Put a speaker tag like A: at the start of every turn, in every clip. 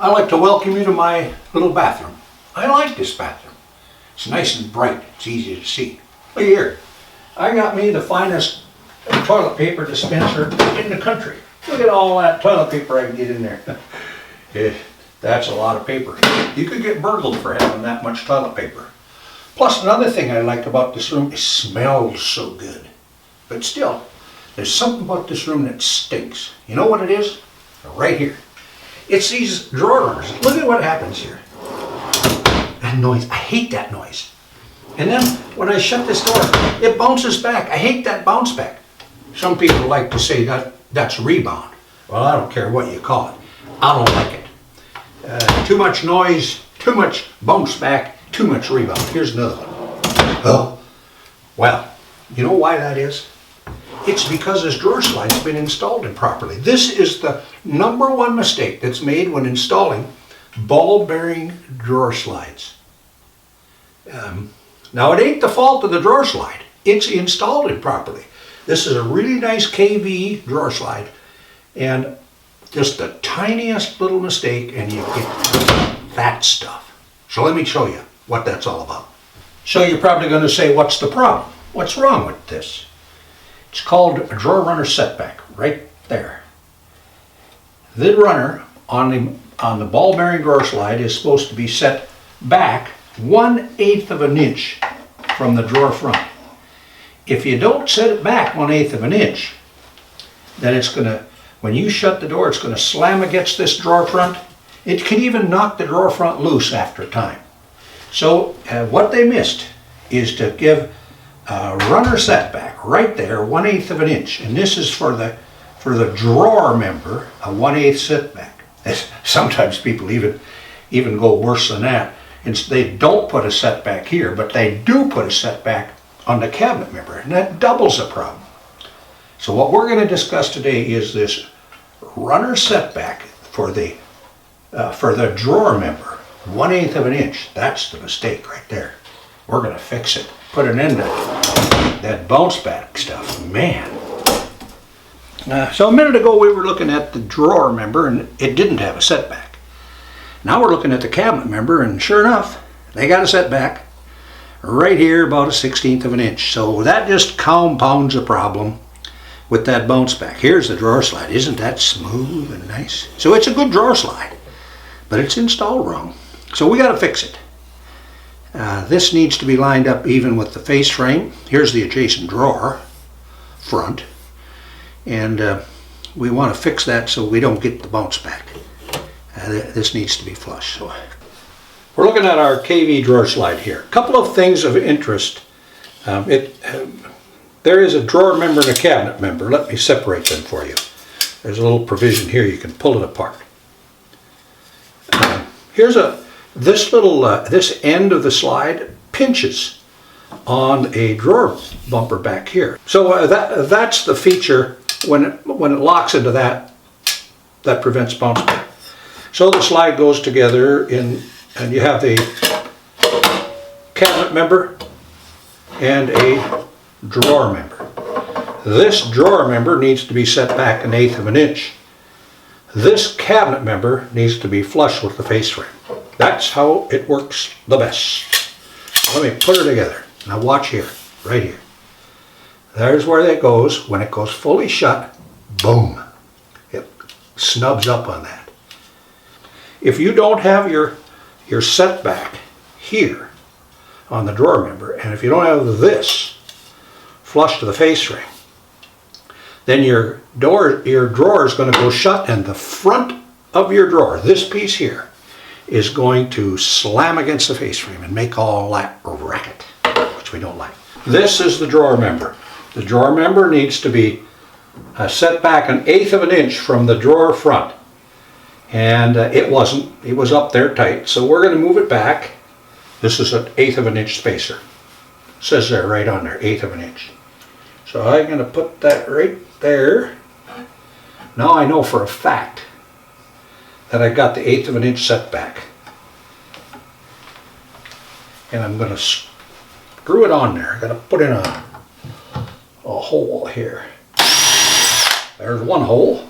A: I'd like to welcome you to my little bathroom. I like this bathroom. It's nice and bright. It's easy to see. Look here. I got me the finest toilet paper dispenser in the country. Look at all that toilet paper I can get in there. That's a lot of paper. You could get burgled for having that much toilet paper. Plus, another thing I like about this room, it smells so good. But still, there's something about this room that stinks. You know what it is? Right here. It's these drawer runners. Look at what happens here. That noise, I hate that noise. And then when I shut this door, it bounces back. I hate that bounce back. Some people like to say that that's rebound. Well, I don't care what you call it. I don't like it. Too much noise, too much bounce back, too much rebound. Here's another one. Oh, well, you know why that is? It's because this drawer slide's been installed improperly. This is the #1 mistake that's made when installing ball bearing drawer slides. Now it ain't the fault of the drawer slide. It's installed improperly. This is a really nice KV drawer slide, and just the tiniest little mistake and you get that stuff. So let me show you what that's all about. So you're probably going to say, what's the problem? What's wrong with this? It's called a drawer runner setback, right there. The runner on the ball bearing drawer slide is supposed to be set back 1/8 of an inch from the drawer front. If you don't set it back 1/8 of an inch, then it's gonna, when you shut the door, it's gonna slam against this drawer front. It can even knock the drawer front loose after time. So what they missed is to give a runner setback right there, 1/8 of an inch, and this is for the drawer member, a 1/8 setback. Sometimes people even go worse than that. They don't put a setback here, but they do put a setback on the cabinet member, and that doubles the problem. So what we're going to discuss today is this runner setback for the drawer member, 1/8 of an inch. That's the mistake right there. We're going to fix it. Put an end to that bounce back stuff, man. So a minute ago we were looking at the drawer member and it didn't have a setback. Now we're looking at the cabinet member and sure enough, they got a setback right here, about a 1/16 of an inch. So that just compounds the problem with that bounce back. Here's the drawer slide. Isn't that smooth and nice? So it's a good drawer slide, but it's installed wrong. So we got to fix it. This needs to be lined up even with the face frame. Here's the adjacent drawer front, and we want to fix that so we don't get the bounce back. This needs to be flush. So we're looking at our KV drawer slide here. A couple of things of interest. There is a drawer member and a cabinet member. Let me separate them for you. There's a little provision here. You can pull it apart. This end of the slide pinches on a drawer bumper back here. So that's the feature when it locks into that prevents bounce back. So the slide goes together and you have the cabinet member and a drawer member. This drawer member needs to be set back 1/8 of an inch. This cabinet member needs to be flush with the face frame. That's how it works the best. Let me put it together. Now watch here, right here. There's where that goes. When it goes fully shut, boom, it snubs up on that. If you don't have your setback here on the drawer member, and if you don't have this flush to the face frame, then your drawer is going to go shut, and the front of your drawer, this piece here, is going to slam against the face frame and make all that racket, which we don't like. This is the drawer member. The drawer member needs to be set back 1/8 of an inch from the drawer front. And it wasn't. It was up there tight. So we're going to move it back. This is 1/8 of an inch spacer. It says there right on there, 1/8 of an inch. So I'm going to put that right there. Now I know for a fact that I got the 1/8 of an inch setback. And I'm going to screw it on there. I'm going to put in a hole here. There's one hole.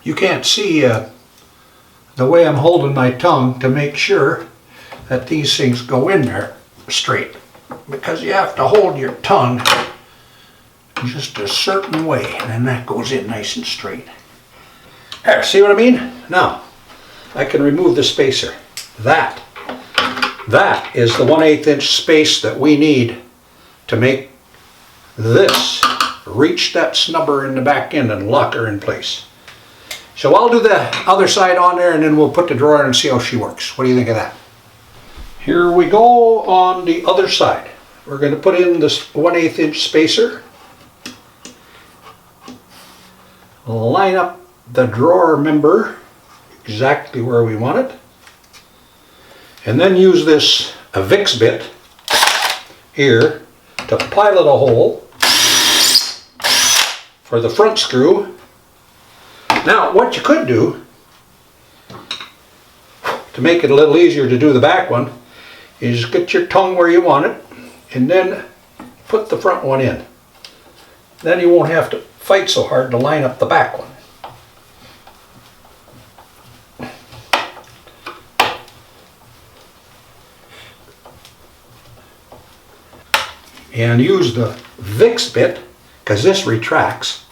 A: You can't see the way I'm holding my tongue to make sure that these things go in there straight, because you have to hold your tongue just a certain way, and then that goes in nice and straight. There, see what I mean? Now, I can remove the spacer. That is the 1/8 inch space that we need to make this reach that snubber in the back end and lock her in place. So I'll do the other side on there, and then we'll put the drawer in and see how she works. What do you think of that? Here we go on the other side. We're going to put in this 1/8 inch spacer. Line up the drawer member exactly where we want it. And then use this Vicks bit here to pilot a hole for the front screw. Now, what you could do to make it a little easier to do the back one is get your tongue where you want it and then put the front one in. Then you won't have to fight so hard to line up the back one. And use the Vicks bit, because this retracts.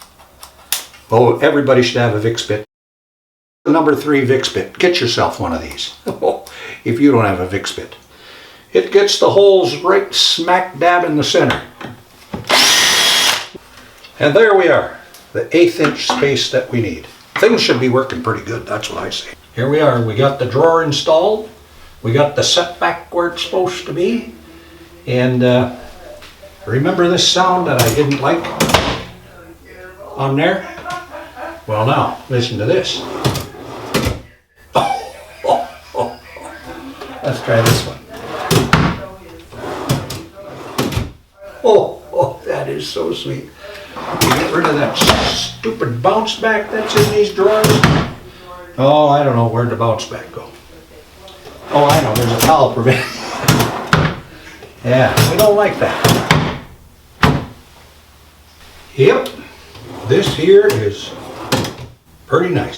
A: Oh, everybody should have a Vicks bit. Number 3 Vicks bit. Get yourself one of these if you don't have a Vicks bit. It gets the holes right smack dab in the center. And there we are, the 1/8 inch space that we need. Things should be working pretty good, that's what I say. Here we are, we got the drawer installed. We got the setback where it's supposed to be. And remember this sound that I didn't like on there? Well, now, listen to this. Let's try this one. Oh, that is so sweet. You get rid of that stupid bounce back that's in these drawers. Oh, I don't know, where'd the bounce back go? Oh, I know, there's a towel preventing. Yeah, we don't like that. Yep, this here is pretty nice.